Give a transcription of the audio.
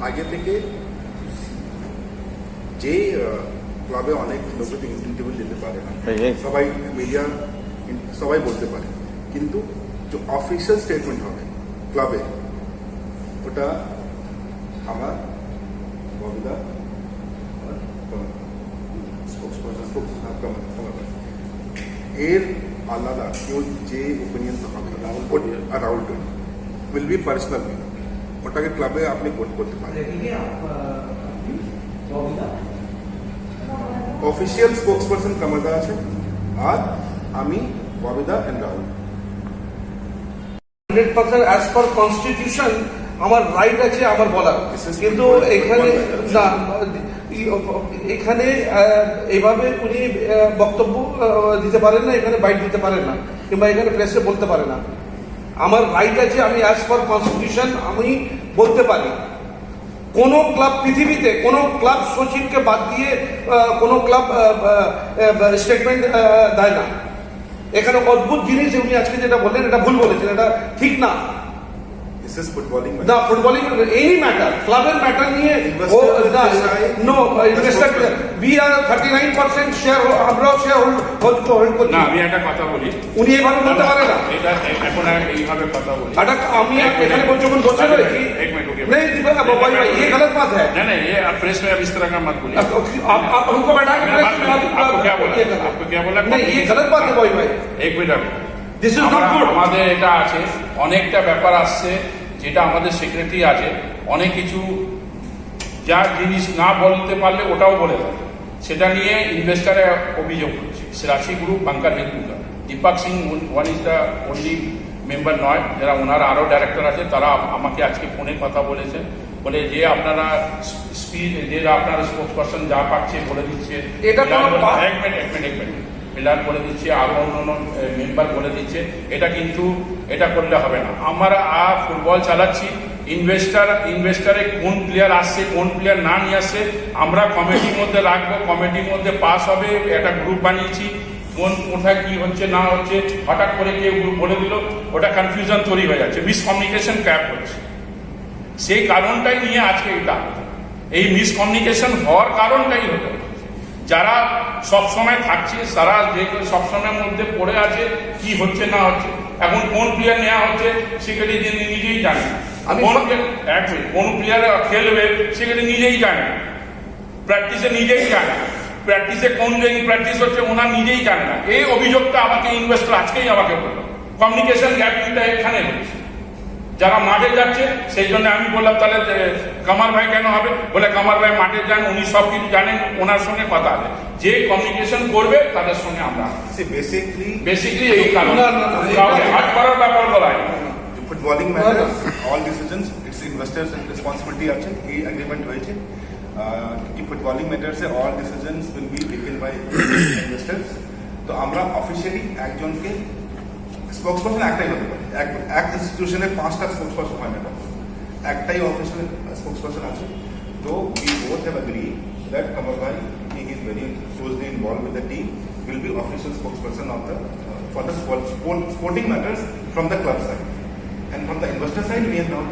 আগে থেকে যে ক্লাবে অনেক লোককে ইন্টারভিউ দিতে পারে না, সবাই মিডিয়া সবাই বলতে পারে, কিন্তু যে অফিসিয়াল স্টেটমেন্ট হবে ক্লাবে ওটা আমার ববিদা এর আলাদা কেউ যে ওপিনিয়ন হবে রাহুল উইল বি পার্সোনাল, ওটাকে ক্লাবে আপনি কোট করতে পারেন। অফিসিয়াল স্পোক্স পার্সন কামারদা আছে আর আমি ববিদা and Rahul. 100% as per constitution আমার রাইট আছে আমার বলার, কিন্তু এখানে না, এখানে এইভাবে উনি বক্তব্য দিতে পারেন না, এখানে বাইট দিতে পারেন না, কিংবা এখানে প্রেসে বলতে পারে না। আমার রাইট আছে, আমি অ্যাজ পার কনস্টিটিউশন আমি বলতে পারি। কোন ক্লাব পৃথিবীতে কোন ক্লাব সচিবকে বাদ দিয়ে কোন ক্লাব স্টেটমেন্ট দেয় না। এখানে অদ্ভুত জিনিস উনি আজকে যেটা বললেন এটা ভুল বলেছেন, এটা ঠিক না। This is footballing matter. The footballing any matter, club matter নিয়ে no investor we are 39% share আমরাও শেয়ার হোল্ড করছি না। আমি একটা কথা বলি, উনি এইভাবে বলতে পারে না। এটা এখন এইভাবে কথা বলি, এটা আমি এখানে বলছি কোন বসে রয়েছি एक मिनट रुकिए नहीं भाई भाई ये गलत बात है। नहीं नहीं, ये आप प्रेस में अब इस तरह का मत बोलिए। आप हमको बैठा के प्रेस में आपको क्या बोला, आपको क्या बोला? नहीं ये गलत बात है भाई भाई, एक minute, this is not good. আমাদের এটা আছে, অনেকটা ব্যাপার আসছে যেটা আমাদের সেক্রেটারি আছে, অনেক কিছু যা জিনিস না বলতে পারলে ওটাও বলে দেয়, সেটা নিয়ে ইনভেস্টারে অভিযোগ করছে। রাশি গ্রুপ বাংকার health, Deepak Singh one is the only member নয়, যারা ওনার আরও ডাইরেক্টর আছে, তারা আমাকে আজকে ফোনে কথা বলেছে, বলে যে আপনারা স্পিড যে আপনারা স্পোক্স পার্সন যা পাচ্ছে বলে দিচ্ছে, এটা এক মিনিট ফিলার বলে দিচ্ছে, আরো অন্য মেম্বার বলে দিচ্ছে, এটা কিন্তু এটা করলে হবে না। আমরা ফুটবল চালাচ্ছি, ইনভেস্টারে কোন প্লেয়ার আসছে কোন প্লেয়ার না নিয়ে আসছে আমরা কমিটির মধ্যে রাখবো, কমিটির মধ্যে পাস হবে। একটা গ্রুপ বানিয়েছি, কোন কোথায় কি হচ্ছে না হচ্ছে হঠাৎ করে কেউ গ্রুপ বলে দিল, ওটা কনফিউশন তৈরি হয়ে যাচ্ছে, মিসকমিউনিকেশন ক্যাপ হচ্ছে। সেই কারণটাই নিয়ে আজকে এটা, এই মিসকমিউনিকেশন হওয়ার কারণটাই হলো যারা সবসময় থাকছে, সারা যে সবসময়ের মধ্যে পড়ে আছে কি হচ্ছে না হচ্ছে। এখন কোন প্লেয়ার নেওয়া হচ্ছে সেখানে নিজেই জানে না, কোন প্লেয়ার খেলবে সেখানে নিজেই জানে না, প্র্যাকটিসে নিজেই জানে না, প্র্যাকটিসে কোন জায়গায় প্র্যাকটিস হচ্ছে ওনার নিজেই জানে না। এই অভিযোগটা আমাকে ইনভেস্টর আজকেই আমাকে বললো, কমিউনিকেশন গ্যাপটা এখানে হচ্ছে। যারা মাঠে যাচ্ছে সেই জন্য আমি বললাম তাহলে কামার ভাই কেন হবে, বলে কামার ভাই মাঠে যান, উনি সব কিছু জানেন, ওনার সঙ্গে কথা হবে, যে কমিউনিকেশন করবে তাদের সঙ্গে আমরা বেসিকলি এই কারণ হাত করার ব্যাপার বলা হয়। Footballing matters all decisions it's investors responsibility আছে, এই এগ্রিমেন্ট হয়েছে কি ফুটবলিং ম্যাটার্সে all decisions will be taken by investors. তো আমরা অফিসিয়ালি একজনকে স্পোক্স পার্সন একটাই হতে পারে, এক ইনস্টিটিউশনে 5টা স্পোক্স পার্সন হয় না, একটাই অফিসিয়াল স্পোক্স পার্সন আছে। তো we both have agreed that Kamal bhai, he is very closely involved with the team, will be official spokesperson of the for the sporting matters from the club side, and from the investor side we have now.